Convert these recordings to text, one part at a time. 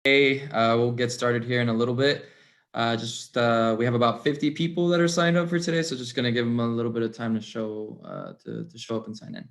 We'll get started here in a little bit. We have about 50 people that are signed up for today, so just gonna give them a little bit of time to show to show up and sign in.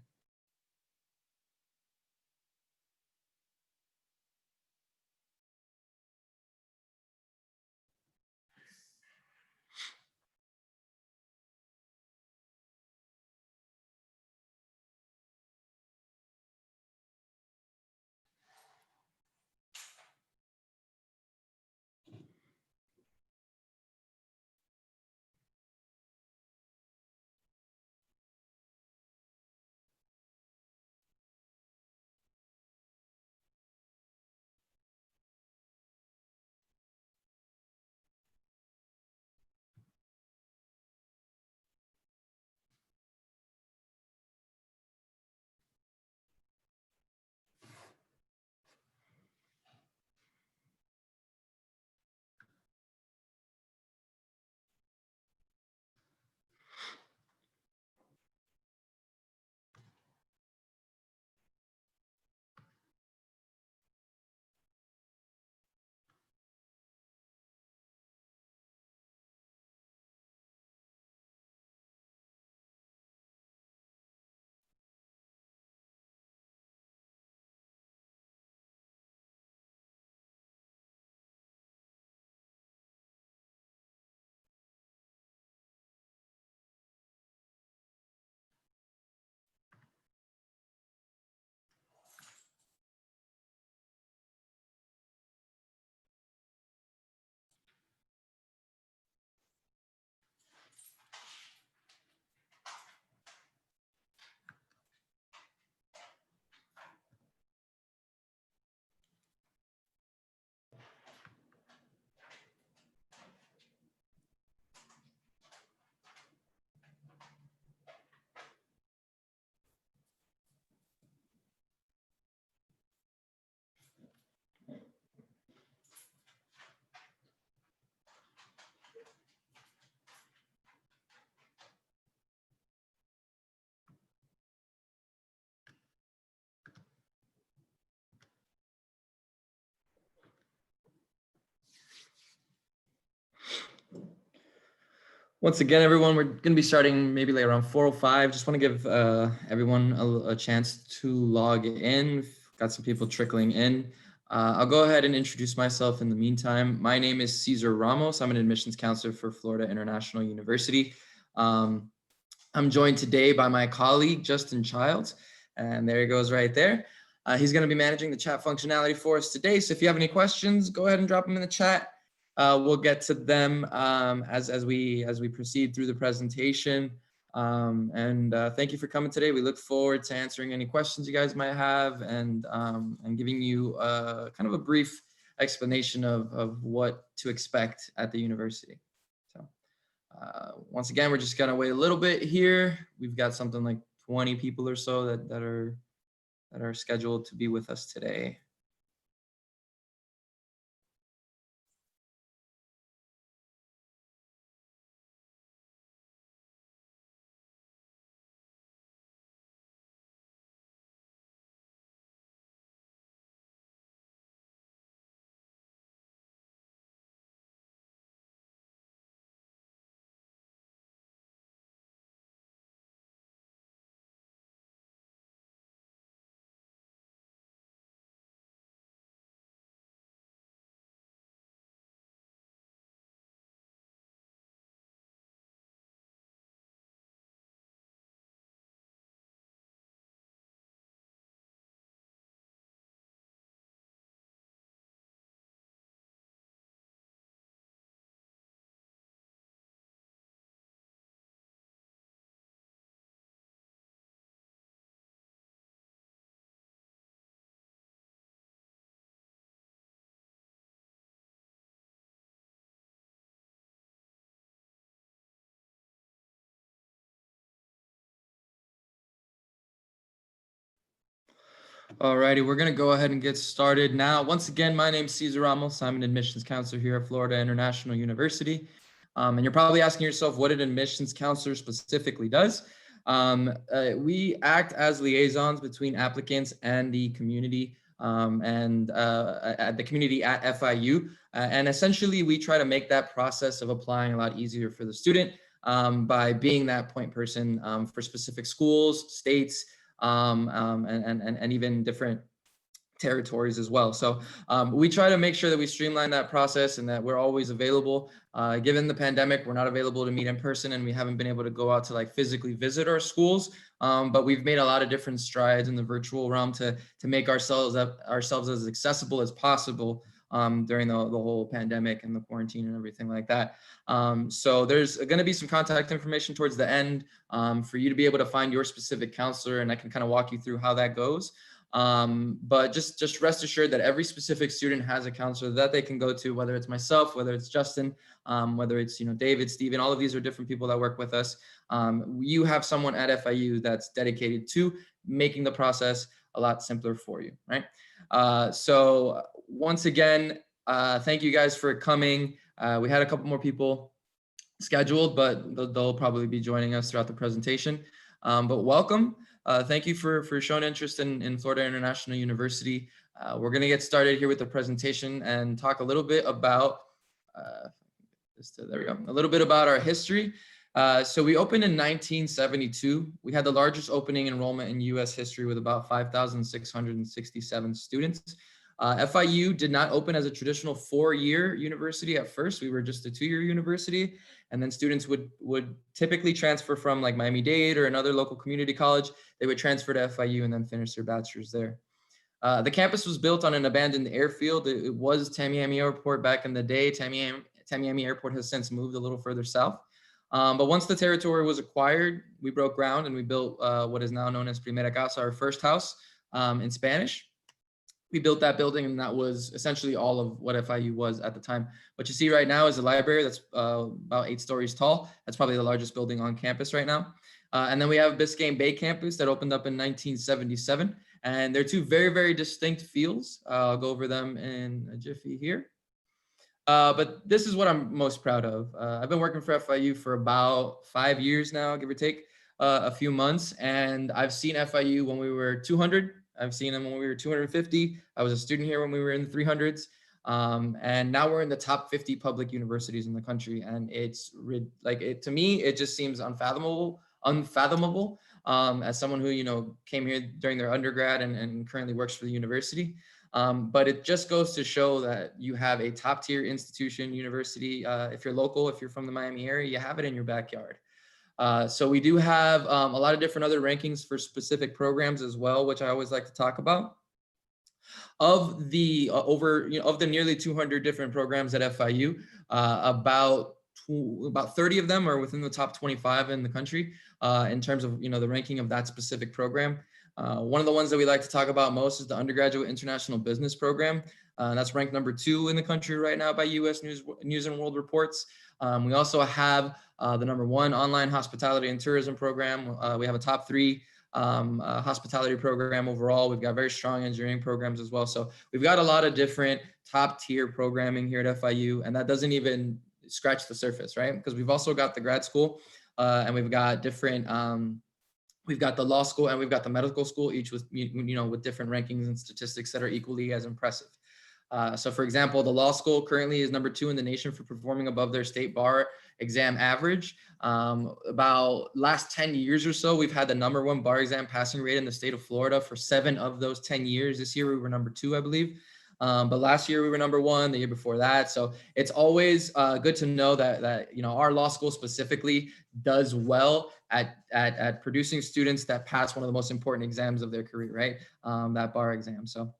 Once again, everyone, we're going to be starting maybe like around 4:05. Just want to give everyone a chance to log in. Got some people trickling in. I'll go ahead and introduce myself in the meantime. My name is Cesar Ramos. I'm an admissions counselor for Florida International University. I'm joined today by my colleague, Justin Childs, and there he goes right there. He's going to be managing the chat functionality for us today. So if you have any questions, go ahead and drop them in the chat. We'll get to them as we proceed through the presentation. Thank you for coming today. We look forward to answering any questions you guys might have and giving you kind of a brief explanation of what to expect at the university. So once again, we're just gonna wait a little bit here. We've got something like 20 people or so that are scheduled to be with us today. Alrighty, we're gonna go ahead and get started now. Once again, my name is Cesar Ramos. I'm an admissions counselor here at Florida International University. And you're probably asking yourself what an admissions counselor specifically does. We act as liaisons between applicants and the community. and at the community at FIU. And essentially, we try to make that process of applying a lot easier for the student by being that point person for specific schools, states, and even different territories as well. So we try to make sure that we streamline that process and that we're always available. Given the pandemic, we're not available to meet in person and we haven't been able to go out to like physically visit our schools. But we've made a lot of different strides in the virtual realm to make ourselves as accessible as possible during the whole pandemic and the quarantine and everything like that. So there's going to be some contact information towards the end for you to be able to find your specific counselor, and I can kind of walk you through how that goes. But just rest assured that every specific student has a counselor that they can go to, whether it's myself, whether it's Justin, whether it's, David, Steven, all of these are different people that work with us. You have someone at FIU that's dedicated to making the process a lot simpler for you, right? So once again, thank you guys for coming. We had a couple more people scheduled, but they'll probably be joining us throughout the presentation. But welcome. Thank you for showing interest in Florida International University. We're going to get started here with the presentation and talk a little bit about, there we go, a little bit about our history. So we opened in 1972. We had the largest opening enrollment in U.S. history with about 5,667 students. FIU did not open as a traditional 4-year university at first. We were just a 2-year university. And then students would typically transfer from like Miami-Dade or another local community college. They would transfer to FIU and then finish their bachelor's there. The campus was built on an abandoned airfield. It was Tamiami Airport back in the day. Tamiami Airport has since moved a little further south. But once the territory was acquired, we broke ground and we built what is now known as Primera Casa, our first house in Spanish. We built that building, and that was essentially all of what FIU was at the time. What you see right now is a library that's about 8 stories tall. That's probably the largest building on campus right now. And then we have Biscayne Bay campus that opened up in 1977. And they're 2 very, very distinct fields. I'll go over them in a jiffy here. But this is what I'm most proud of. I've been working for FIU for about 5 years now, give or take a few months. And I've seen FIU when we were 200. I've seen them when we were 250. I was a student here when we were in the 300s. And now we're in the top 50 public universities in the country. And it's to me, it just seems unfathomable as someone who, came here during their undergrad and currently works for the university. But it just goes to show that you have a top tier institution, university. If you're local, if you're from the Miami area, you have it in your backyard. So we do have a lot of different other rankings for specific programs as well, which I always like to talk about. Of the of the nearly 200 different programs at FIU, about 30 of them are within the top 25 in the country in terms of the ranking of that specific program. One of the ones that we like to talk about most is the Undergraduate International Business Program. That's ranked number 2 in the country right now by U.S. News and World Reports. We also have the number 1 online hospitality and tourism program. We have a top 3 hospitality program overall. We've got very strong engineering programs as well. So we've got a lot of different top tier programming here at FIU, and that doesn't even scratch the surface, right? Because we've also got the grad school and we've got different, we've got the law school and we've got the medical school, each with, with different rankings and statistics that are equally as impressive. So for example, the law school currently is number 2 in the nation for performing above their state bar exam average. About last 10 years or so, we've had the number 1 bar exam passing rate in the state of Florida for 7 of those 10 years. This year we were number 2, I believe. But last year we were number 1, the year before that. So it's always good to know that our law school specifically does well at producing students that pass one of the most important exams of their career, right? That bar exam. So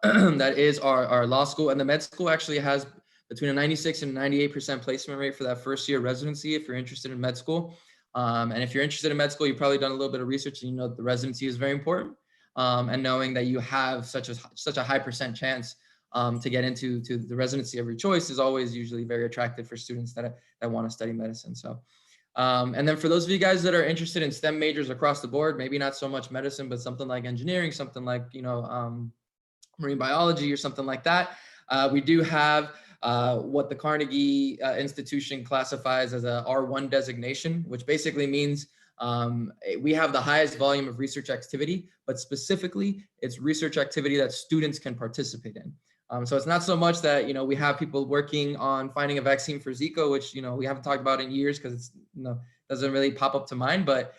that is our law school, and the med school actually has between a 96 and 98% placement rate for that first year residency if you're interested in med school. And if you're interested in med school, you've probably done a little bit of research and you know that the residency is very important. And knowing that you have such a high % chance to get into the residency of your choice is always usually very attractive for students that want to study medicine. So, and then for those of you guys that are interested in STEM majors across the board, maybe not so much medicine, but something like engineering, something like, marine biology or something like that. We do have what the Carnegie Institution classifies as a R1 designation, which basically means We have the highest volume of research activity, but specifically it's research activity that students can participate in. So it's not so much that, we have people working on finding a vaccine for Zika, which, we haven't talked about in years because it's, doesn't really pop up to mind, but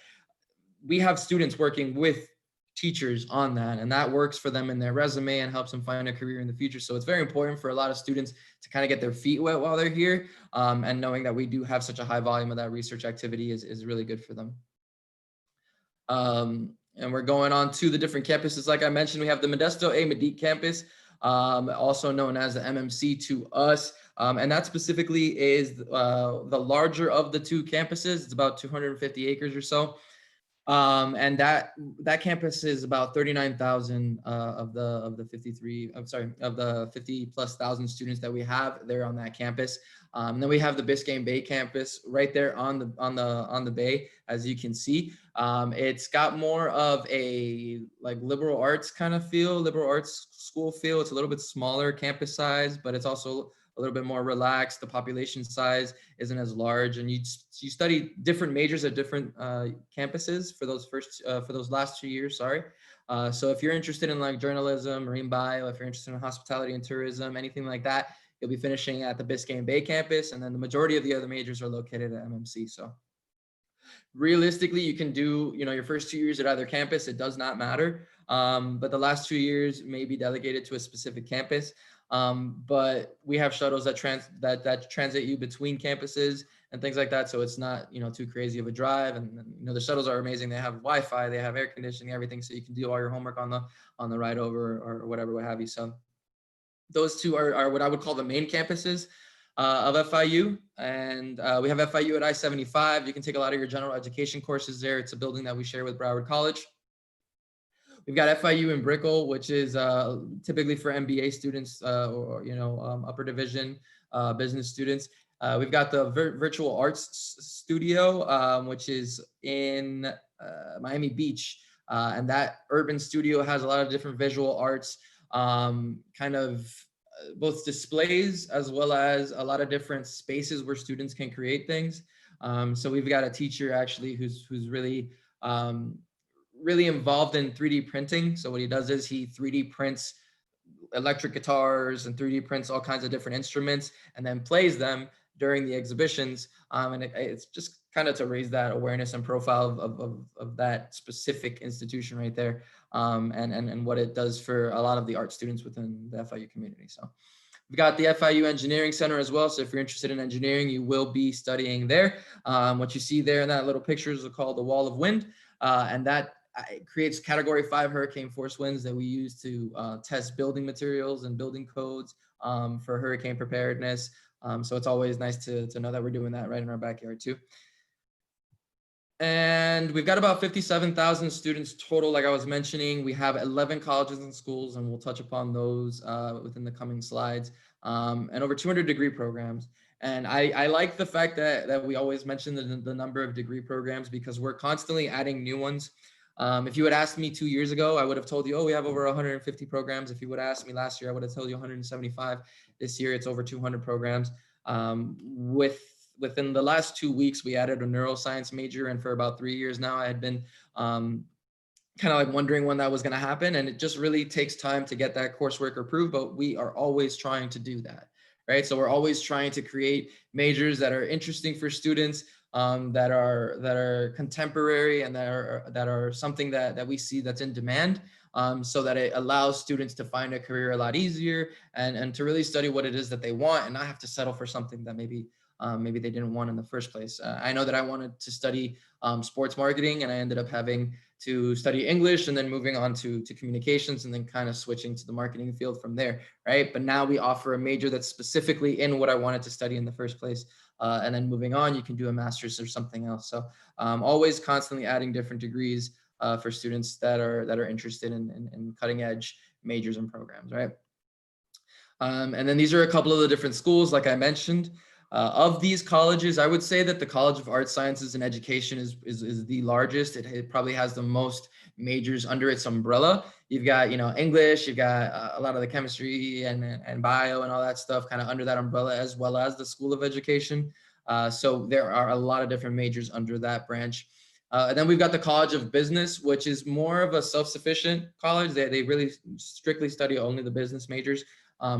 we have students working with teachers on that, and that works for them in their resume and helps them find a career in the future. So it's very important for a lot of students to kind of get their feet wet while they're here, and knowing that we do have such a high volume of that research activity is really good for them. And we're going on to the different campuses. Like I mentioned, we have the Modesto A. Medique campus, also known as the MMC to us. And that specifically is the larger of the two campuses. It's about 250 acres or so. And that campus is about 39,000 of the 50 plus thousand students that we have there on that campus. And then we have the Biscayne Bay campus right there on the bay, as you can see. It's got more of a like liberal arts kind of feel, liberal arts school feel. It's a little bit smaller campus size, but it's also a little bit more relaxed. The population size isn't as large, and you study different majors at different campuses for those last 2 years. Sorry. So if you're interested in like journalism, marine bio, if you're interested in hospitality and tourism, anything like that, you'll be finishing at the Biscayne Bay campus, and then the majority of the other majors are located at MMC. So realistically, you can do your first 2 years at either campus. It does not matter, but the last 2 years may be delegated to a specific campus. But we have shuttles that transit you between campuses and things like that, so it's not too crazy of a drive. And the shuttles are amazing. They have Wi-Fi, they have air conditioning, everything, so you can do all your homework on the ride over or whatever, what have you. So those two are what I would call the main campuses of FIU. And we have FIU at I-75. You can take a lot of your general education courses there. It's a building that we share with Broward College. We've got FIU in Brickell, which is typically for MBA students or upper division business students. We've got the Virtual Arts Studio, which is in Miami Beach. And that urban studio has a lot of different visual arts, kind of both displays as well as a lot of different spaces where students can create things. So we've got a teacher actually who's really really involved in 3D printing. So what he does is he 3D prints electric guitars and 3D prints all kinds of different instruments and then plays them during the exhibitions. And it's just kind of to raise that awareness and profile of that specific institution right there, and what it does for a lot of the art students within the FIU community. So we've got the FIU Engineering Center as well. So if you're interested in engineering, you will be studying there. What you see there in that little picture is called the Wall of Wind. And that creates Category 5 hurricane force winds that we use to test building materials and building codes for hurricane preparedness. So it's always nice to know that we're doing that right in our backyard too. And we've got about 57,000 students total, like I was mentioning. We have 11 colleges and schools, and we'll touch upon those within the coming slides, and over 200 degree programs. And I like the fact that we always mention the number of degree programs because we're constantly adding new ones. If you had asked me 2 years ago, I would have told you, oh, we have over 150 programs. If you would have asked me last year, I would have told you 175. This year, it's over 200 programs. Within the last 2 weeks, we added a neuroscience major. And for about 3 years now, I had been kind of like wondering when that was going to happen. And it just really takes time to get that coursework approved, but we are always trying to do that, right? So we're always trying to create majors that are interesting for students, that are contemporary and that are something that we see that's in demand, so that it allows students to find a career a lot easier and to really study what it is that they want and not have to settle for something that maybe they didn't want in the first place. I know that I wanted to study sports marketing, and I ended up having to study English and then moving on to communications and then kind of switching to the marketing field from there, right? But now we offer a major that's specifically in what I wanted to study in the first place. And then moving on, you can do a master's or something else. So always constantly adding different degrees for students that are interested in cutting edge majors and programs, right? And then these are a couple of the different schools, like I mentioned. Of these colleges, I would say that the College of Arts, Sciences, and Education is the largest. It probably has the most majors under its umbrella. You've got, English, you've got a lot of the chemistry and bio and all that stuff kind of under that umbrella, as well as the School of Education. So there are a lot of different majors under that branch. And then we've got the College of Business, which is more of a self-sufficient college. They really strictly study only the business majors.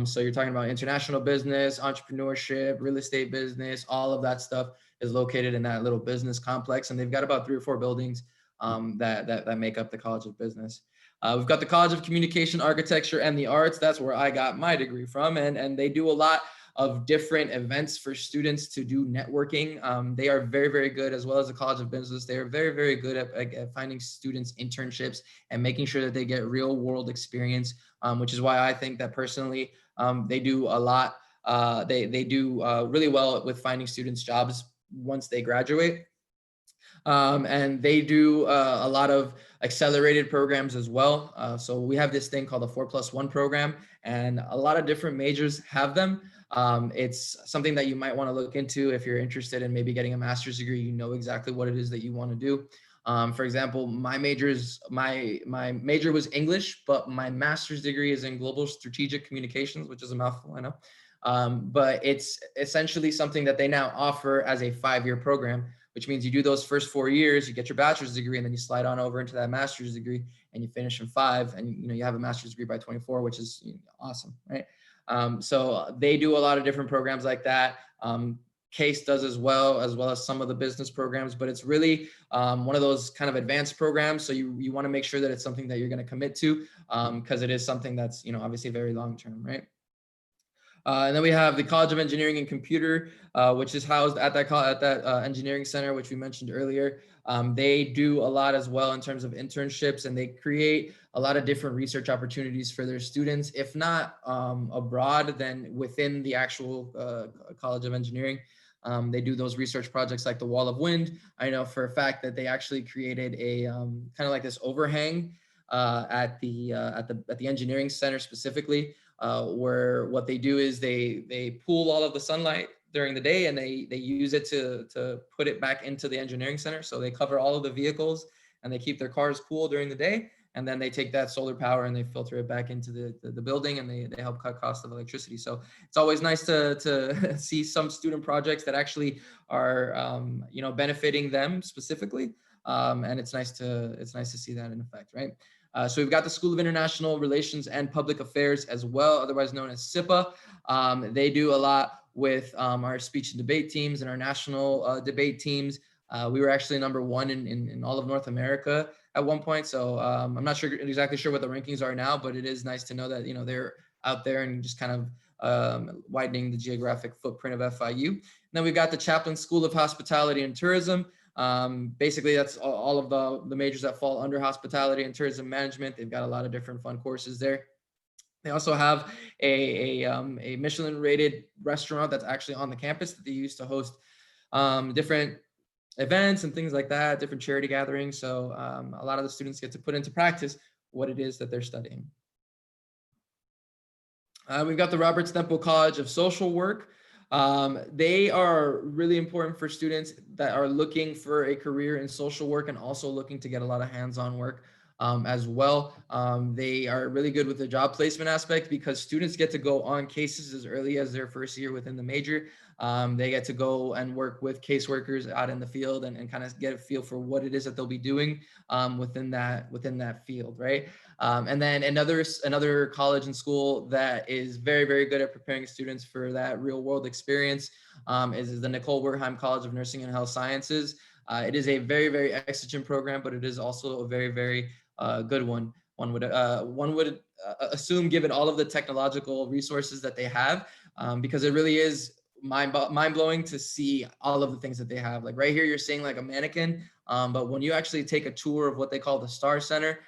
So you're talking about international business, entrepreneurship, real estate business, all of that stuff is located in that little business complex. And they've got about 3 or 4 buildings that make up the College of Business. We've got the College of Communication, Architecture, and the Arts. That's where I got my degree from. And they do a lot of different events for students to do networking. They are very, very good, as well as the College of Business. They are very, very good at finding students internships and making sure that they get real world experience, which is why I think that personally they do a lot. They do really well with finding students jobs once they graduate. And they do a lot of accelerated programs as well. So we have this thing called the 4+1 program, and a lot of different majors have them. It's something that you might want to look into if you're interested in maybe getting a master's degree. You know exactly what it is that you want to do. For example, my major was English, but my master's degree is in global strategic communications, which is a mouthful, I know. But it's essentially something that they now offer as a 5-year program, which means you do those first 4 years, you get your bachelor's degree, and then you slide on over into that master's degree, and you finish in 5, and you have a master's degree by 24, which is awesome, right? So they do a lot of different programs like that. CASE does as well as some of the business programs, but it's really one of those kind of advanced programs. So you want to make sure that it's something that you're going to commit to, because it is something that's obviously very long term, right? And then we have the College of Engineering and Computer, which is housed at that engineering center, which we mentioned earlier. They do a lot as well in terms of internships, and they create a lot of different research opportunities for their students, if not abroad, then within the actual College of Engineering. They do those research projects like the Wall of Wind. I know for a fact that they actually created a kind of like this overhang at the engineering center specifically, where what they do is they pool all of the sunlight during the day, and they use it to put it back into the engineering center. So they cover all of the vehicles, and they keep their cars cool during the day, and then they take that solar power and they filter it back into the building, and they help cut cost of electricity. So it's always nice to see some student projects that actually are benefiting them specifically, and it's nice to see that in effect, right? So we've got the School of International Relations and Public Affairs as well, otherwise known as SIPA. They do a lot with our speech and debate teams and our national debate teams. We were actually number 1 in all of North America at one point. So I'm not exactly sure what the rankings are now, but it is nice to know that they're out there and just kind of widening the geographic footprint of FIU. And then we've got the Chaplin School of Hospitality and Tourism. Basically, that's all of the majors that fall under hospitality and tourism management. They've got a lot of different fun courses there. They also have a Michelin-rated restaurant that's actually on the campus that they use to host different events and things like that, different charity gatherings. So a lot of the students get to put into practice what it is that they're studying. We've got the Robert Stempel College of Social Work. They are really important for students that are looking for a career in social work and also looking to get a lot of hands-on work as well. They are really good with the job placement aspect because students get to go on cases as early as their first year within the major. They get to go and work with caseworkers out in the field and kind of get a feel for what it is that they'll be doing within that field, right? And then another college and school that is very, very good at preparing students for that real world experience is the Nicole Wertheim College of Nursing and Health Sciences. It is a very, very exigent program, but it is also a very, very good one. One would assume, given all of the technological resources that they have, because it really is mind-blowing to see all of the things that they have. Like right here, you're seeing like a mannequin, but when you actually take a tour of what they call the Star Center,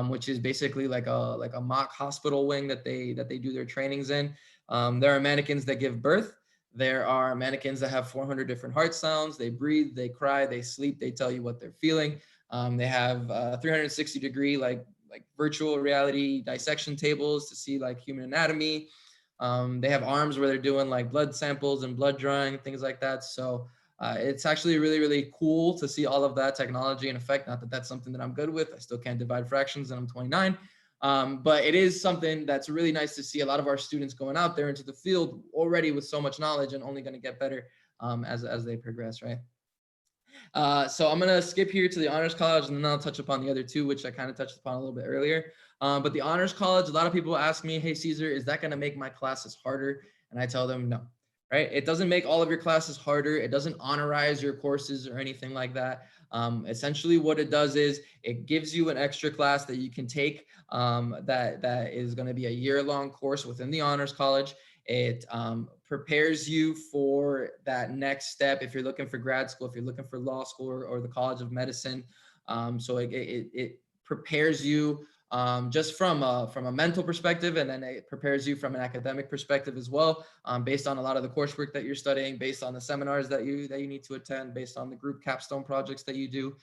which is basically like a mock hospital wing that they do their trainings in, there are mannequins that give birth. There are mannequins that have 400 different heart sounds. They breathe, they cry, they sleep, they tell you what they're feeling. They have 360-degree like virtual reality dissection tables to see like human anatomy. They have arms where they're doing like blood samples and blood drawing, things like that. So it's actually really, really cool to see all of that technology in effect. Not that that's something that I'm good with. I still can't divide fractions and I'm 29. But it is something that's really nice to see a lot of our students going out there into the field already with so much knowledge and only going to get better as they progress, right? So I'm gonna skip here to the Honors College, and then I'll touch upon the other two, which I kind of touched upon a little bit earlier. But the Honors College, a lot of people ask me, "Hey Caesar, is that gonna make my classes harder?" And I tell them no. Right? It doesn't make all of your classes harder. It doesn't honorize your courses or anything like that. Essentially, what it does is it gives you an extra class that you can take that is going to be a year-long course within the Honors College. It prepares you for that next step if you're looking for grad school, if you're looking for law school or the College of Medicine. So it prepares you just from a mental perspective, and then it prepares you from an academic perspective as well, based on a lot of the coursework that you're studying, based on the seminars that you need to attend, based on the group capstone projects that you do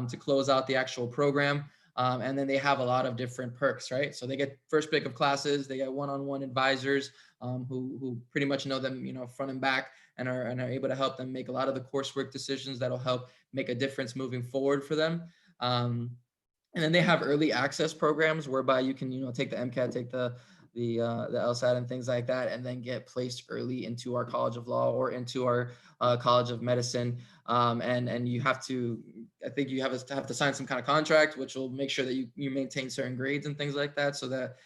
to close out the actual program. And then they have a lot of different perks, right? So they get first pick of classes, they get one-on-one advisors who pretty much know them, front and back, and are able to help them make a lot of the coursework decisions that'll help make a difference moving forward for them. And then they have early access programs whereby you can, take the MCAT, take the LSAT and things like that, and then get placed early into our College of Law or into our College of Medicine. And you have to, I think you have to sign some kind of contract, which will make sure that you maintain certain grades and things like that, so that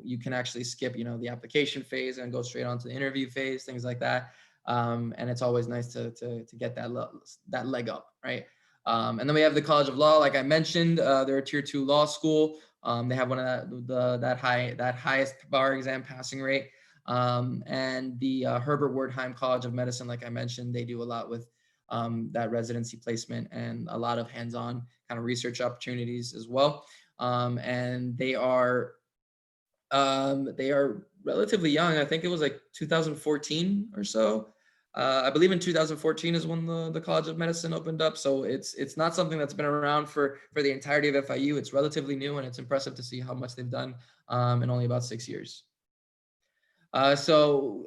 you can actually skip, the application phase and go straight on to the interview phase, things like that. And it's always nice to get that leg up, right? And then we have the College of Law, like I mentioned, they're a tier 2 law school. They have one of that highest bar exam passing rate. And the Herbert Wertheim College of Medicine, like I mentioned, they do a lot with that residency placement and a lot of hands-on kind of research opportunities as well. And they are relatively young. I think it was like 2014 or so. I believe in 2014 is when the College of Medicine opened up. So it's not something that's been around for the entirety of FIU. It's relatively new, and it's impressive to see how much they've done in only about 6 years. So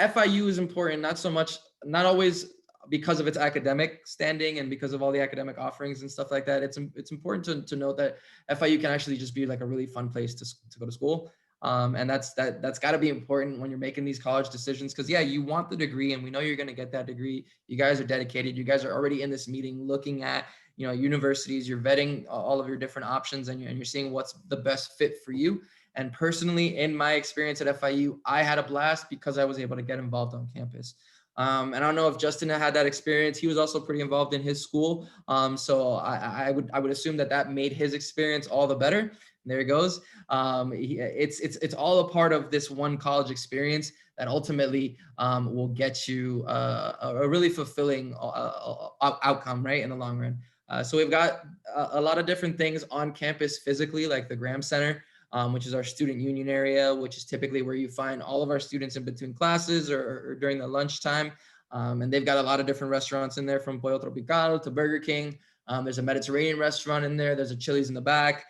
FIU is important, not always because of its academic standing and because of all the academic offerings and stuff like that. It's important to note that FIU can actually just be like a really fun place to go to school. And that's got to be important when you're making these college decisions, because yeah, you want the degree and we know you're going to get that degree. You guys are dedicated. You guys are already in this meeting looking at, universities. You're vetting all of your different options, and you're seeing what's the best fit for you. And personally, in my experience at FIU, I had a blast because I was able to get involved on campus. And I don't know if Justin had that experience. He was also pretty involved in his school. So I would assume that made his experience all the better. There it goes. It's all a part of this one college experience that ultimately will get you a really fulfilling outcome, right, in the long run. So we've got a lot of different things on campus physically, like the Graham Center, which is our student union area, which is typically where you find all of our students in between classes or during the lunchtime. And they've got a lot of different restaurants in there, from Pollo Tropical to Burger King. There's a Mediterranean restaurant in there. There's a Chili's in the back.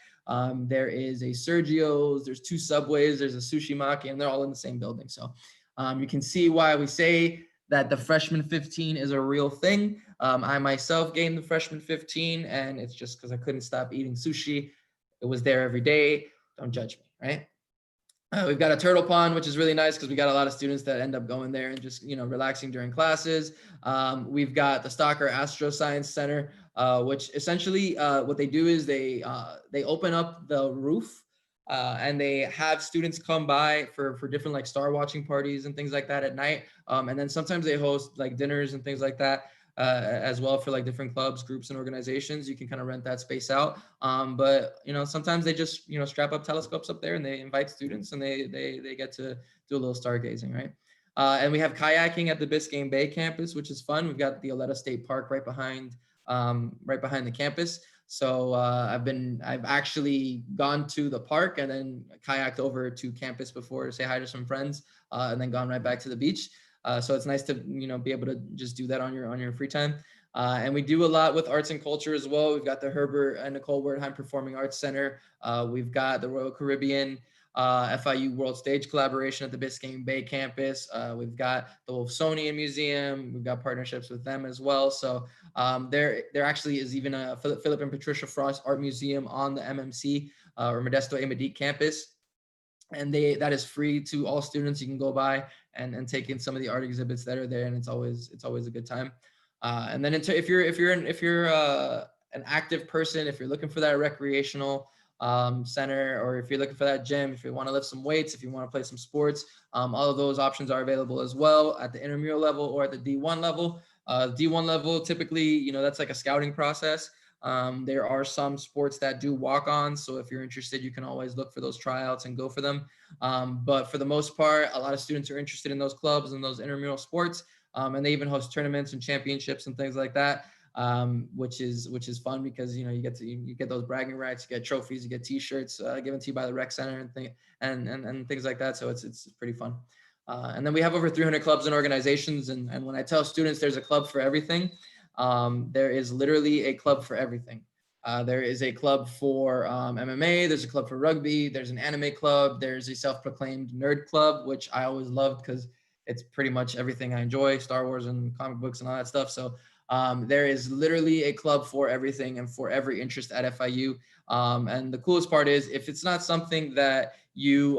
There is a Sergio's. There's 2 Subways. There's a Sushi Maki, and they're all in the same building. So you can see why we say that the freshman 15 is a real thing. I myself gained the freshman 15, and it's just because I couldn't stop eating sushi. It was there every day. Don't judge me, right? We've got a turtle pond, which is really nice because we got a lot of students that end up going there and just, relaxing during classes. We've got the Stocker Astro Science Center, which essentially what they do is they open up the roof and they have students come by for different like star watching parties and things like that at night. And then sometimes they host like dinners and things like that. As well, for like different clubs, groups, and organizations. You can kind of rent that space out. But sometimes they just strap up telescopes up there and they invite students, and they get to do a little stargazing, right? And we have kayaking at the Biscayne Bay campus, which is fun. We've got the Oleta State Park right behind the campus. So I've actually gone to the park and then kayaked over to campus before to say hi to some friends, and then gone right back to the beach. So it's nice to be able to just do that on your free time. And we do a lot with arts and culture as well. We've got the Herbert and Nicole Wertheim Performing Arts Center. We've got the Royal Caribbean FIU World Stage collaboration at the Biscayne Bay campus. We've got the Wolfsonian Museum. We've got partnerships with them as well. So there actually is even a Philip and Patricia Frost Art Museum on the MMC or Modesto A. Medique campus. And that is free to all students. You can go by and take in some of the art exhibits that are there, and it's always a good time. And then if you're an active person, if you're looking for that recreational center, or if you're looking for that gym, if you want to lift some weights, if you want to play some sports, all of those options are available as well at the intramural level or at the D1 level. D1 level, typically, that's like a scouting process. There are some sports that do walk-ons, so if you're interested, you can always look for those tryouts and go for them. But for the most part, a lot of students are interested in those clubs and those intramural sports, and they even host tournaments and championships and things like that. Which is fun because you get those bragging rights, you get trophies, you get T-shirts given to you by the rec center and things like that. So it's pretty fun. And then we have over 300 clubs and organizations. And when I tell students there's a club for everything, there is literally a club for everything. There is a club for MMA. There's a club for rugby. There's an anime club. There's a self-proclaimed nerd club, which I always loved because it's pretty much everything I enjoy, Star Wars and comic books and all that stuff. So there is literally a club for everything and for every interest at FIU. And the coolest part is if it's not something that you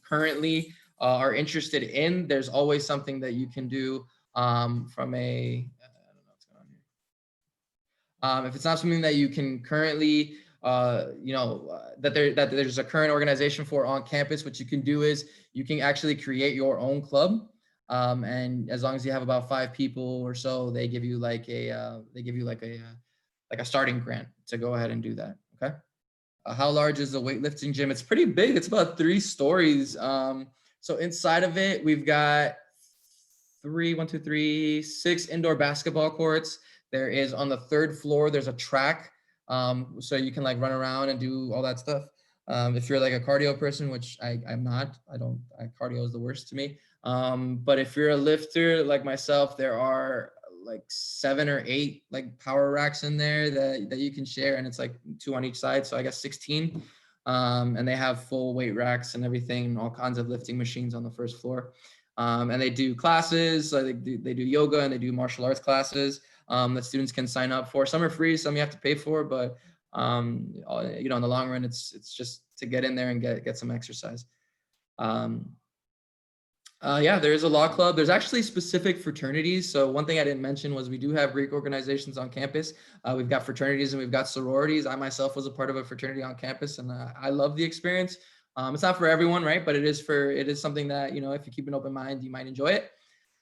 currently are interested in, there's always something that you can do from a, I don't know what's going on here. If it's not something that you can currently, that there's a current organization for on campus, what you can do is you can actually create your own club. And as long as you have about 5 people or so, they give you like a starting grant to go ahead and do that. Okay. How large is the weightlifting gym? It's pretty big. It's about 3 stories. So inside of it, we've got 6 indoor basketball courts. There is on the 3rd floor, there's a track. So you can like run around and do all that stuff. If you're like a cardio person, which I'm not, cardio is the worst to me. But if you're a lifter like myself, there are like 7 or 8 like power racks in there that you can share, and it's like 2 on each side. So I guess 16. And they have full weight racks and everything, all kinds of lifting machines on the 1st floor. And they do classes, so they do yoga and they do martial arts classes that students can sign up for. Some are free, some you have to pay for, but in the long run, it's just to get in there and get some exercise. There is a law club. There's actually specific fraternities. So one thing I didn't mention was we do have Greek organizations on campus. We've got fraternities and we've got sororities. I myself was a part of a fraternity on campus, and I love the experience. It's not for everyone, right? But it is something that, if you keep an open mind, you might enjoy it.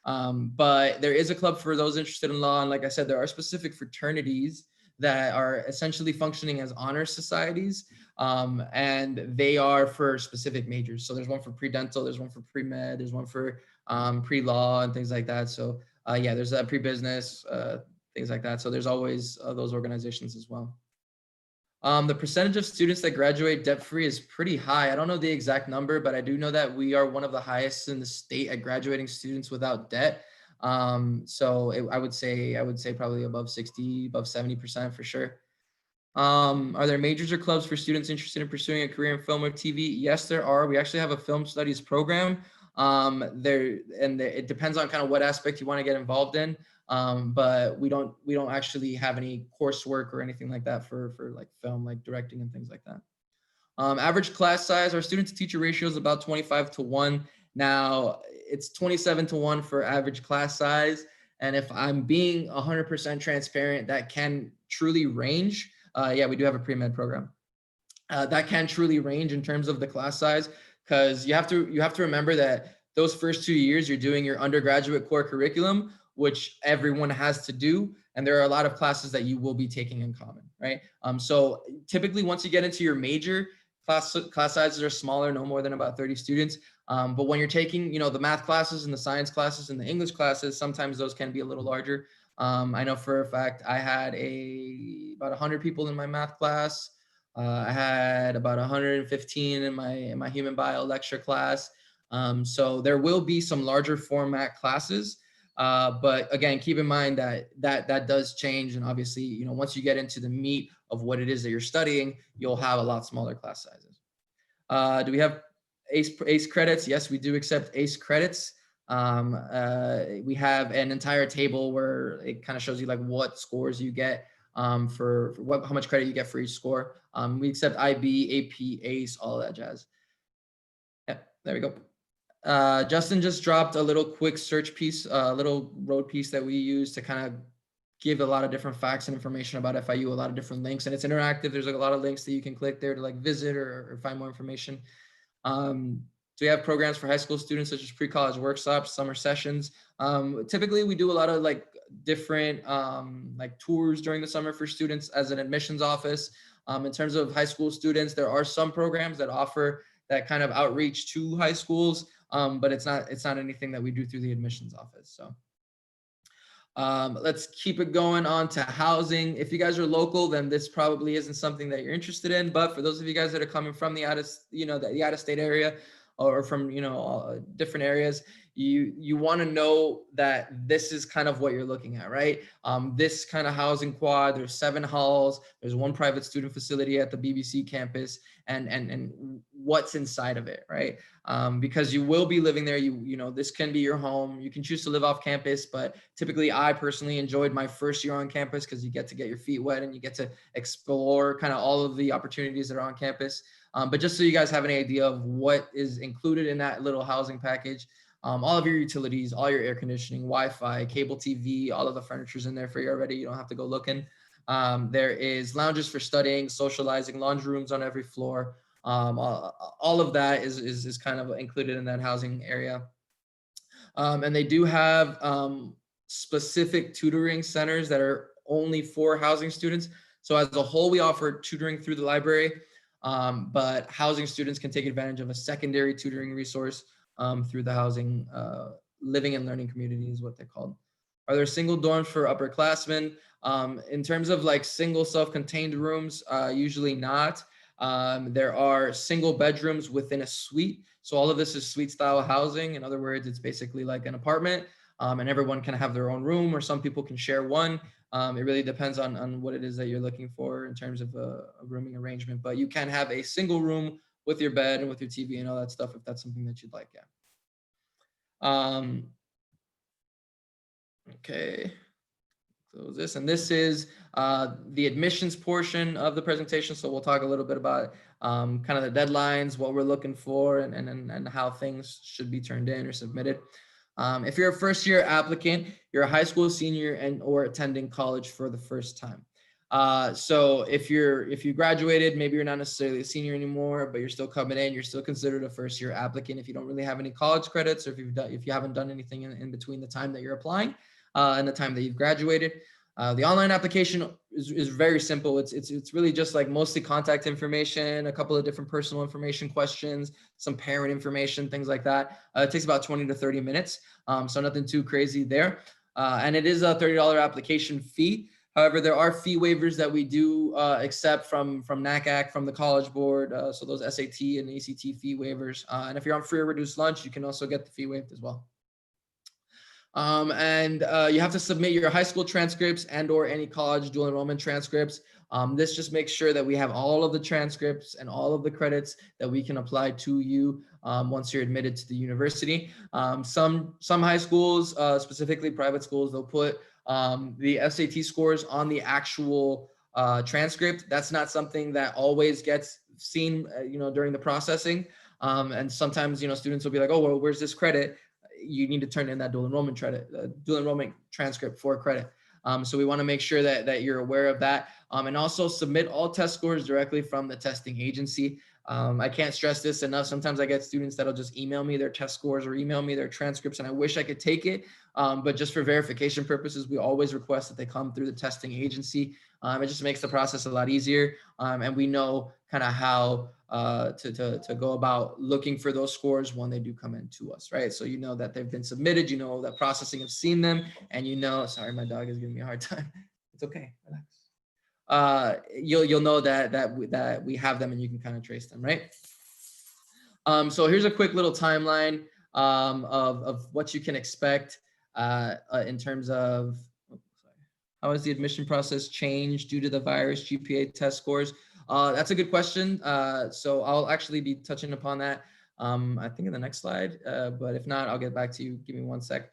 But there is a club for those interested in law. And like I said, there are specific fraternities that are essentially functioning as honor societies. And they are for specific majors. So there's one for pre-dental, there's one for pre-med, there's one for pre-law and things like that. So there's a pre-business, things like that. So there's always those organizations as well. The percentage of students that graduate debt-free is pretty high. I don't know the exact number, but I do know that we are one of the highest in the state at graduating students without debt. I would say probably above 60, above 70% for sure. Are there majors or clubs for students interested in pursuing a career in film or TV? Yes, there are. We actually have a film studies program. It depends on kind of what aspect you want to get involved in. But we don't actually have any coursework or anything like that for like film, like directing and things like that. Average class size, our student to teacher ratio is about 25-1. Now it's 27-1 for average class size. And if I'm being 100% transparent, that can truly range. We do have a pre-med program. That can truly range in terms of the class size, because you have to remember that those first 2 years you're doing your undergraduate core curriculum, which everyone has to do. And there are a lot of classes that you will be taking in common, right? So typically once you get into your major, class sizes are smaller, no more than about 30 students. But when you're taking, the math classes and the science classes and the English classes, sometimes those can be a little larger. I know for a fact I had about 100 people in my math class. I had about 115 in my human bio lecture class. So there will be some larger format classes. But again, keep in mind that does change. And obviously, once you get into the meat of what it is that you're studying, you'll have a lot smaller class sizes. Do we have ACE credits? Yes, we do accept ACE credits. We have an entire table where it kind of shows you like what scores you get for how much credit you get for each score. We accept IB, AP, ACE, all of that jazz. Yeah, there we go. Justin just dropped a little quick search piece, a little road piece that we use to kind of give a lot of different facts and information about FIU, a lot of different links, and it's interactive. There's like a lot of links that you can click there to like visit or find more information. So we have programs for high school students such as pre-college workshops, summer sessions. Typically we do a lot of like different like tours during the summer for students as an admissions office. In terms of high school students, there are some programs that offer that kind of outreach to high schools, but it's not anything that we do through the admissions office. So let's keep it going on to housing. If you guys are local, then this probably isn't something that you're interested in. But for those of you guys that are coming from the out of state area, or from different areas, you want to know that this is kind of what you're looking at, right? This kind of housing quad. There's 7 halls. There's 1 private student facility at the BBC campus, and what's inside of it, right? Because you will be living there. This can be your home. You can choose to live off campus, but typically I personally enjoyed my first year on campus because you get to get your feet wet and you get to explore kind of all of the opportunities that are on campus. But just so you guys have an idea of what is included in that little housing package, all of your utilities, all your air conditioning, Wi-Fi, cable TV, all of the furniture's in there for you already. You don't have to go looking. There is lounges for studying, socializing, laundry rooms on every floor. All of that is kind of included in that housing area. And they do have specific tutoring centers that are only for housing students. So as a whole, we offer tutoring through the library, but housing students can take advantage of a secondary tutoring resource through the housing living and learning community is what they're called. Are there single dorms for upperclassmen? In terms of like single self-contained rooms, usually not. There are single bedrooms within a suite. So all of this is suite style housing. In other words, it's basically like an apartment, and everyone can have their own room, or some people can share one. It really depends on what it is that you're looking for in terms of a rooming arrangement, but you can have a single room with your bed and with your TV and all that stuff if that's something that you'd like. Yeah. Okay. Close this, and this is the admissions portion of the presentation. So we'll talk a little bit about kind of the deadlines, what we're looking for, and how things should be turned in or submitted. If you're a first-year applicant, you're a high school senior and or attending college for the first time. So if you graduated, maybe you're not necessarily a senior anymore, but you're still coming in, you're still considered a first-year applicant if you don't really have any college credits, or if you haven't done anything in between the time that you're applying and the time that you've graduated. The online application is very simple. It's really just like mostly contact information, a couple of different personal information questions, some parent information, things like that. It takes about 20 to 30 minutes. So nothing too crazy there. And it is a $30 application fee. However, there are fee waivers that we do accept from NACAC, from the College Board. So those SAT and ACT fee waivers. And if you're on free or reduced lunch, you can also get the fee waived as well. And you have to submit your high school transcripts and or any college dual enrollment transcripts. This just makes sure that we have all of the transcripts and all of the credits that we can apply to you once you're admitted to the university. Some high schools, specifically private schools, they'll put the SAT scores on the actual transcript. That's not something that always gets seen, during the processing. And sometimes, students will be like, oh, well, where's this credit? You need to turn in that dual enrollment transcript for credit. So we want to make sure that you're aware of that, and also submit all test scores directly from the testing agency. I can't stress this enough. Sometimes I get students that'll just email me their test scores or email me their transcripts, and I wish I could take it. But just for verification purposes, we always request that they come through the testing agency. It just makes the process a lot easier. And we know kind of how to go about looking for those scores when they do come in to us, right? So you know that they've been submitted, you know that processing have seen them, and sorry, my dog is giving me a hard time. It's okay, relax. You'll know that we have them and you can kind of trace them, right? So here's a quick little timeline of what you can expect in terms of how has the admission process changed due to the virus, GPA test scores. That's a good question. So I'll actually be touching upon that, I think in the next slide, but if not, I'll get back to you. Give me one sec.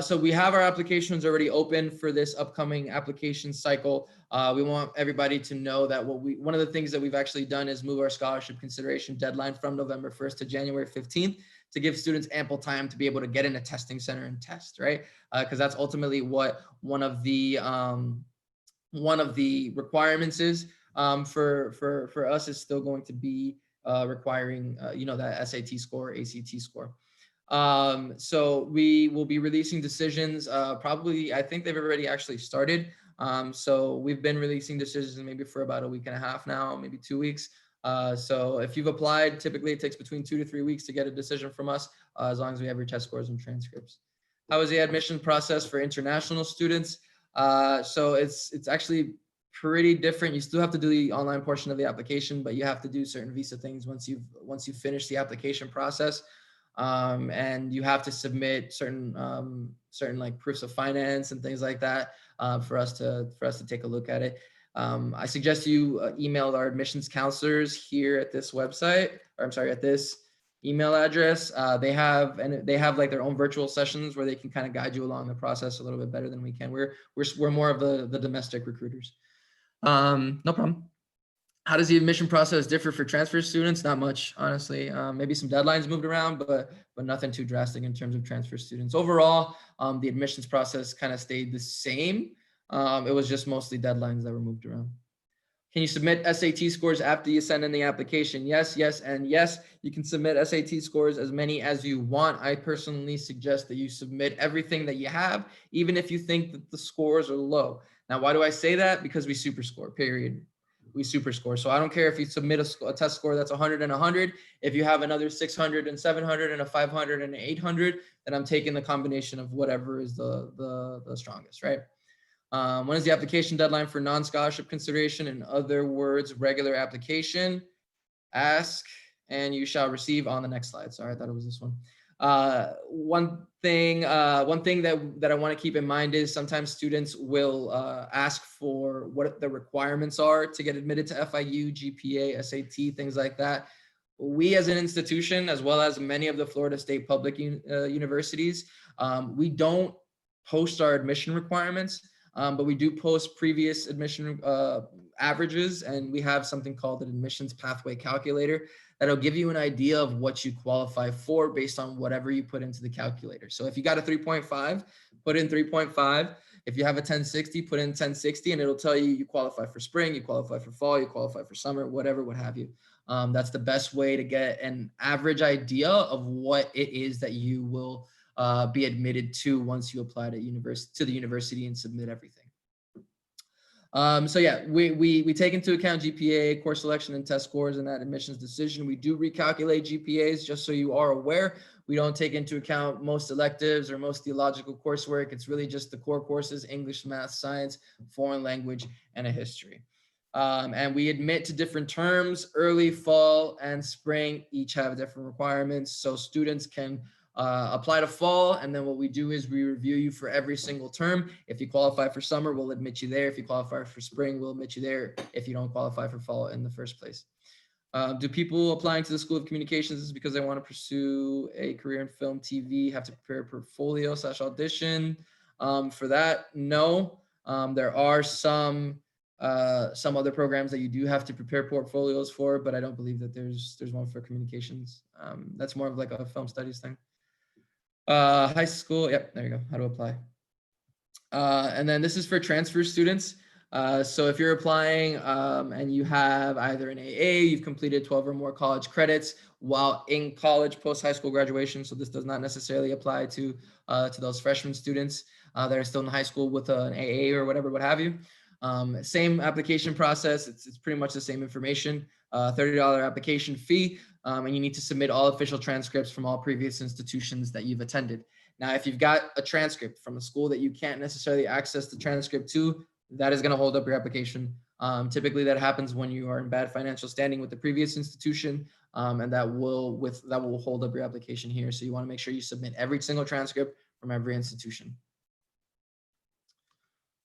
So we have our applications already open for this upcoming application cycle. We want everybody to know that one of the things that we've actually done is move our scholarship consideration deadline from November 1st to January 15th. to give students ample time to be able to get in a testing center and test, right? Because that's ultimately what one of the requirements is for us is still going to be requiring that SAT score, ACT score. So we will be releasing decisions probably, I think they've already actually started. So we've been releasing decisions maybe for about a week and a half now, maybe 2 weeks. So if you've applied, typically it takes between 2 to 3 weeks to get a decision from us, as long as we have your test scores and transcripts. How is the admission process for international students? So it's actually pretty different. You still have to do the online portion of the application, but you have to do certain visa things once you've finished the application process. And you have to submit certain like proofs of finance and things like that for us to take a look at it. I suggest you email our admissions counselors here at this website, or I'm sorry, at this email address. They have like their own virtual sessions where they can kind of guide you along the process a little bit better than we can. We're more of the domestic recruiters. No problem. How does the admission process differ for transfer students? Not much, honestly. Maybe some deadlines moved around, but nothing too drastic in terms of transfer students. Overall, the admissions process kind of stayed the same. It was just mostly deadlines that were moved around. Can you submit SAT scores after you send in the application? Yes, yes, and yes. You can submit SAT scores as many as you want. I personally suggest that you submit everything that you have, even if you think that the scores are low. Now, why do I say that? Because we super score, period. We super score. So I don't care if you submit a test score that's 100 and 100. If you have another 600 and 700 and a 500 and an 800, then I'm taking the combination of whatever is the strongest, right? When is the application deadline for non-scholarship consideration? In other words, regular application. Ask and you shall receive on the next slide. Sorry, I thought it was this one. One thing that I want to keep in mind is sometimes students will ask for what the requirements are to get admitted to FIU, GPA, SAT, things like that. We as an institution, as well as many of the Florida State public universities, we don't post our admission requirements. But we do post previous admission averages, and we have something called an admissions pathway calculator that'll give you an idea of what you qualify for based on whatever you put into the calculator. So if you got a 3.5, put in 3.5. If you have a 1060, put in 1060, and it'll tell you you qualify for spring, you qualify for fall, you qualify for summer, whatever, what have you. That's the best way to get an average idea of what it is that you will be admitted to once you apply to the university and submit everything. So yeah, we take into account GPA, course selection, and test scores in that admissions decision. We do recalculate GPAs, just so you are aware. We don't take into account most electives or most theological coursework. It's really just the core courses: English, math, science, foreign language, and a history. And we admit to different terms. Early, fall, and spring each have different requirements, so students can apply to fall, and then what we do is we review you for every single term. If you qualify for summer, we'll admit you there. If you qualify for spring, we'll admit you there if you don't qualify for fall in the first place. Do people applying to the School of Communications because they want to pursue a career in film, TV, have to prepare a portfolio / audition? For that, no. There are some other programs that you do have to prepare portfolios for, but I don't believe that there's one for communications. That's more of like a film studies thing. High school, yep, there you go, how to apply. And then this is for transfer students. So if you're applying and you have either an AA, you've completed 12 or more college credits while in college post-high school graduation, so this does not necessarily apply to those freshman students that are still in high school with an AA or whatever, what have you. Same application process, it's pretty much the same information, $30 application fee, and you need to submit all official transcripts from all previous institutions that you've attended. Now, if you've got a transcript from a school that you can't necessarily access the transcript to, that is going to hold up your application. Typically, that happens when you are in bad financial standing with the previous institution, and that will hold up your application here. So you want to make sure you submit every single transcript from every institution.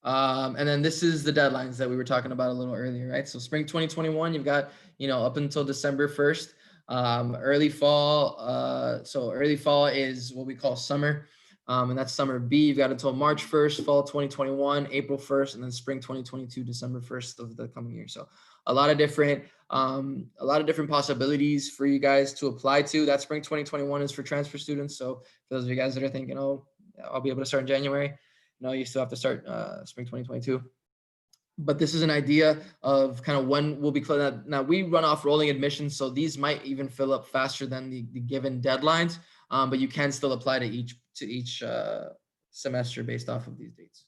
And then this is the deadlines that we were talking about a little earlier, right? So spring 2021, you've got, up until December 1st. Early fall, so early fall is what we call summer. And that's summer B. You've got until March 1st, fall 2021, April 1st, and then spring 2022, December 1st of the coming year. So a lot of different possibilities for you guys to apply to. That spring 2021 is for transfer students. So for those of you guys that are thinking, oh, I'll be able to start in January, no, you still have to start spring 2022. But this is an idea of kind of when we'll be closing. Now we run off rolling admissions, so these might even fill up faster than the given deadlines. But you can still apply to each semester based off of these dates.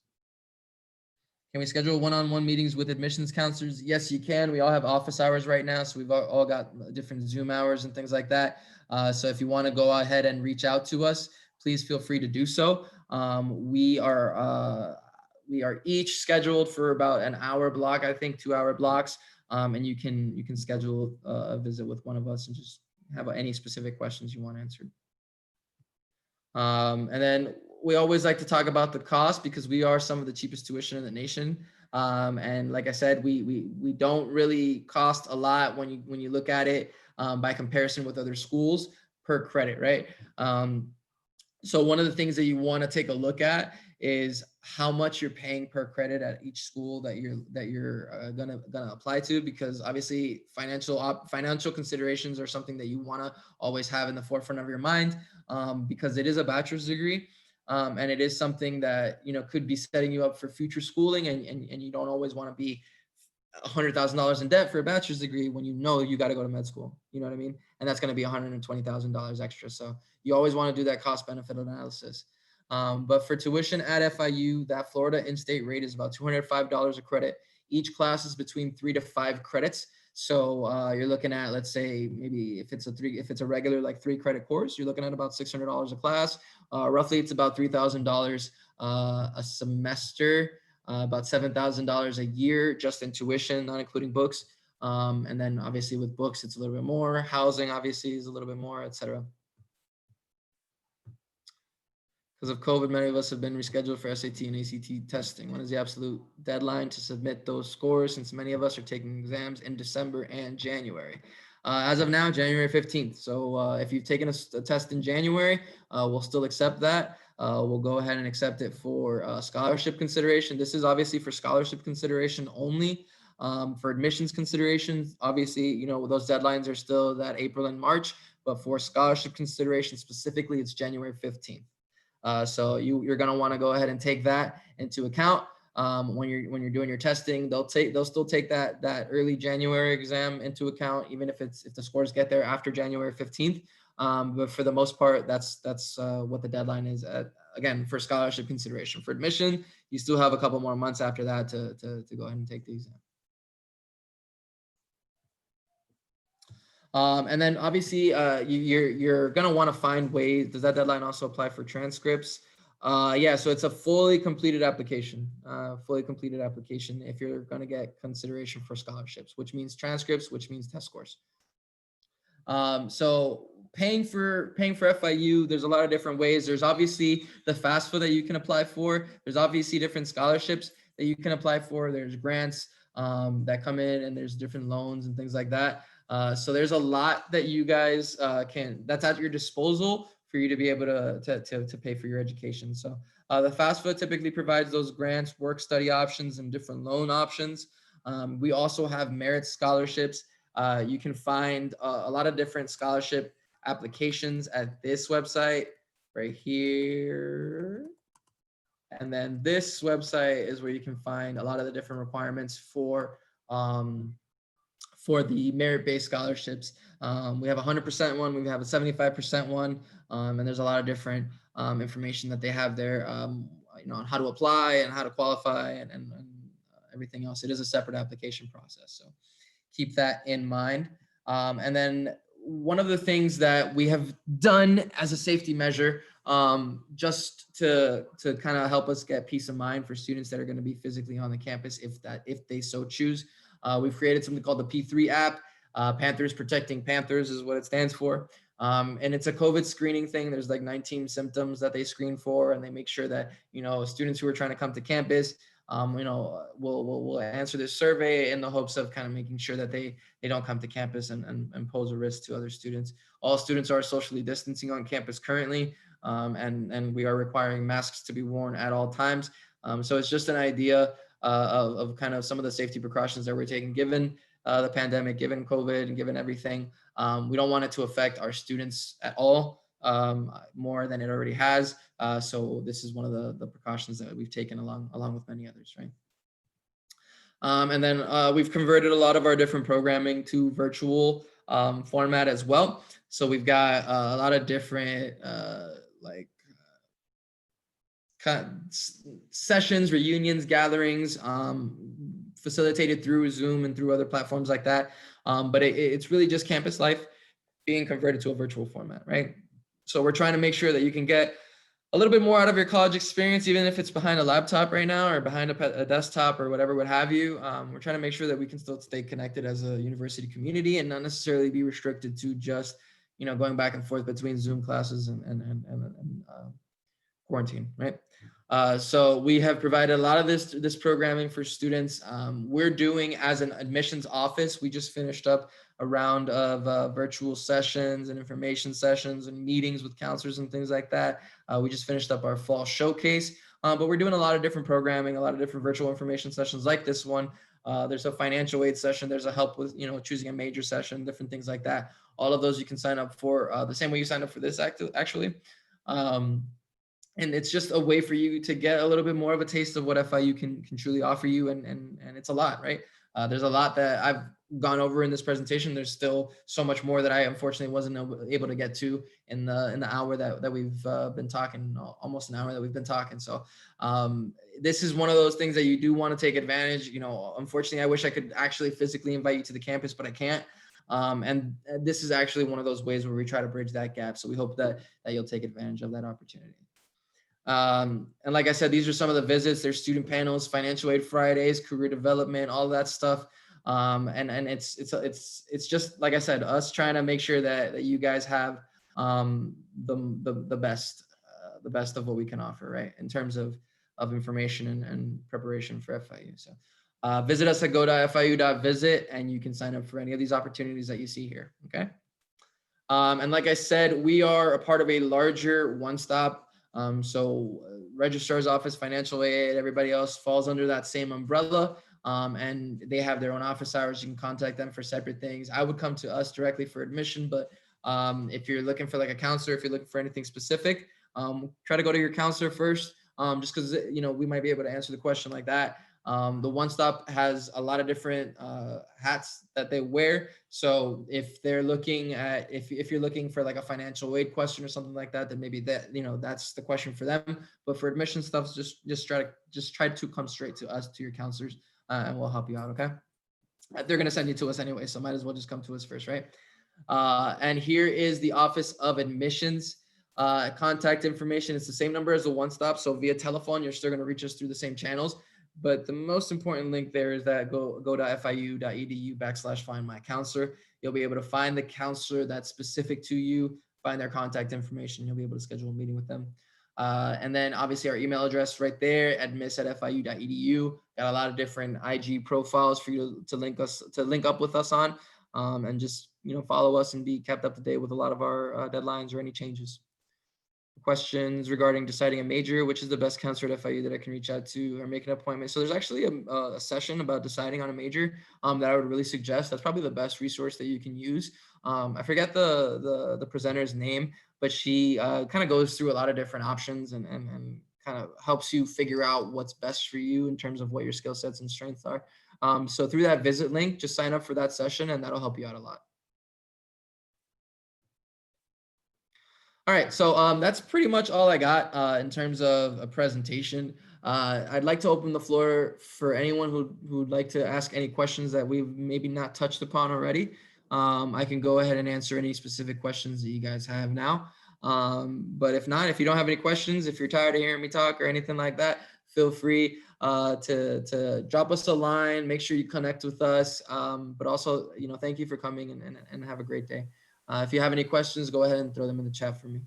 Can we schedule one-on-one meetings with admissions counselors? Yes, you can. We all have office hours right now, so we've all got different Zoom hours and things like that. So if you want to go ahead and reach out to us, please feel free to do so. We are each scheduled for about an hour block, I think 2-hour blocks, and you can schedule a visit with one of us and just have any specific questions you want answered. And then we always like to talk about the cost because we are some of the cheapest tuition in the nation. And like I said, we don't really cost a lot when you look at it by comparison with other schools per credit, right? So one of the things that you want to take a look at is how much you're paying per credit at each school that you're gonna apply to, because obviously financial considerations are something that you want to always have in the forefront of your mind, because it is a bachelor's degree, and it is something that could be setting you up for future schooling, and you don't always want to be $100,000 in debt for a bachelor's degree when you got to go to med school. You know what I mean? And that's going to be $120,000 extra. So you always want to do that cost benefit analysis. But for tuition at FIU, that Florida in-state rate is about $205 a credit. Each class is between 3 to 5 credits. So you're looking at, let's say, maybe if it's a regular like 3-credit course, you're looking at about $600 a class. Roughly, it's about $3,000 a semester. About $7,000 a year just in tuition, not including books. And then obviously with books, it's a little bit more. Housing obviously is a little bit more, etc. Because of COVID, many of us have been rescheduled for SAT and ACT testing. When is the absolute deadline to submit those scores, since many of us are taking exams in December and January? As of now, January 15th. So if you've taken a test in January, we'll still accept that. We'll go ahead and accept it for scholarship consideration. This is obviously for scholarship consideration only. For admissions considerations, obviously, those deadlines are still that April and March, but for scholarship consideration specifically, it's January 15th. So you're going to want to go ahead and take that into account. When you're doing your testing, they'll still take that early January exam into account, even if the scores get there after January 15th. But for the most part, that's what the deadline is again, for scholarship consideration. For admission, you still have a couple more months after that to go ahead and take the exam. And then obviously you're going to want to find ways. Does that deadline also apply for transcripts? Yeah, so it's a fully completed application if you're going to get consideration for scholarships, which means transcripts, which means test scores. So paying for FIU, there's a lot of different ways. There's obviously the FAFSA that you can apply for. There's obviously different scholarships that you can apply for. There's grants that come in, and there's different loans and things like that. So there's a lot that you guys that's at your disposal for you to be able to pay for your education. So the FAFSA typically provides those grants, work study options, and different loan options. We also have merit scholarships. You can find a lot of different scholarship applications at this website right here. And then this website is where you can find a lot of the different requirements for the merit-based scholarships. We have a 100% one, we have a 75% one, and there's a lot of different information that they have there, on how to apply and how to qualify and everything else. It is a separate application process, so keep that in mind. And then one of the things that we have done as a safety measure, just to kind of help us get peace of mind for students that are going to be physically on the campus, if they so choose, we've created something called the P3 app. Panthers Protecting Panthers is what it stands for. And it's a COVID screening thing. There's like 19 symptoms that they screen for, and they make sure that, students who are trying to come to campus, will answer this survey in the hopes of kind of making sure that they don't come to campus and pose a risk to other students. All students are socially distancing on campus currently. and we are requiring masks to be worn at all times. So it's just an idea of kind of some of the safety precautions that we're taking given the pandemic, given COVID, and given everything. We don't want it to affect our students at all, more than it already has. So this is one of the precautions that we've taken along with many others, right? And then we've converted a lot of our different programming to virtual format as well. So we've got a lot of different like sessions, reunions, gatherings, facilitated through Zoom and through other platforms like that. But it's really just campus life being converted to a virtual format, right? So we're trying to make sure that you can get a little bit more out of your college experience, even if it's behind a laptop right now or behind a desktop or whatever, what have you. We're trying to make sure that we can still stay connected as a university community and not necessarily be restricted to just, going back and forth between Zoom classes and quarantine, right? So we have provided a lot of this programming for students. We're doing, as an admissions office, we just finished up a round of virtual sessions and information sessions and meetings with counselors and things like that. We just finished up our fall showcase, but we're doing a lot of different programming, a lot of different virtual information sessions like this one. There's a financial aid session. There's a help with, choosing a major session, different things like that. All of those you can sign up for the same way you signed up for this actually. And it's just a way for you to get a little bit more of a taste of what FIU can truly offer you. And it's a lot, right? There's a lot that I've gone over in this presentation. There's still so much more that I unfortunately wasn't able to get to in the hour that we've been talking, almost an hour that we've been talking. So this is one of those things that you do want to take advantage. Unfortunately, I wish I could actually physically invite you to the campus, but I can't. And this is actually one of those ways where we try to bridge that gap. So we hope that you'll take advantage of that opportunity. And like I said, these are some of the visits. There's student panels, financial aid Fridays, career development, all that stuff. And it's just, like I said, us trying to make sure that you guys have the best of what we can offer, right, in terms of information and preparation for FIU. So visit us at go.fiu.visit, and you can sign up for any of these opportunities that you see here. Okay. And like I said, we are a part of a larger one-stop. So registrar's office, financial aid, everybody else falls under that same umbrella. And they have their own office hours. You can contact them for separate things. I would come to us directly for admission, but if you're looking for like a counselor, if you're looking for anything specific, try to go to your counselor first, just because, we might be able to answer the question like that. The One Stop has a lot of different hats that they wear. So if they're looking at, if you're looking for like a financial aid question or something like that, then maybe that's the question for them. But for admission stuff, just try to come straight to us, to your counselors, and we'll help you out. Okay. They're going to send you to us anyway, so might as well just come to us first, right? And here is the Office of Admissions. Contact information. It's the same number as the One Stop. So via telephone, you're still going to reach us through the same channels. But the most important link there is that go.fiu.edu/find my counselor. You'll be able to find the counselor that's specific to you, find their contact information. You'll be able to schedule a meeting with them. And then obviously our email address right there, admiss@fiu.edu. Got a lot of different IG profiles for you to link up with us on, and just follow us and be kept up to date with a lot of our deadlines or any changes. Questions regarding deciding a major, which is the best counselor at FIU that I can reach out to or make an appointment. So there's actually a session about deciding on a major that I would really suggest. That's probably the best resource that you can use. I forget the presenter's name, but she kind of goes through a lot of different options and kind of helps you figure out what's best for you in terms of what your skill sets and strengths are. So through that visit link, just sign up for that session and that'll help you out a lot. All right, so that's pretty much all I got in terms of a presentation. I'd like to open the floor for anyone who'd like to ask any questions that we've maybe not touched upon already. I can go ahead and answer any specific questions that you guys have now. But if not, if you don't have any questions, if you're tired of hearing me talk or anything like that, feel free to drop us a line. Make sure you connect with us. But also, thank you for coming and have a great day. If you have any questions, go ahead and throw them in the chat for me.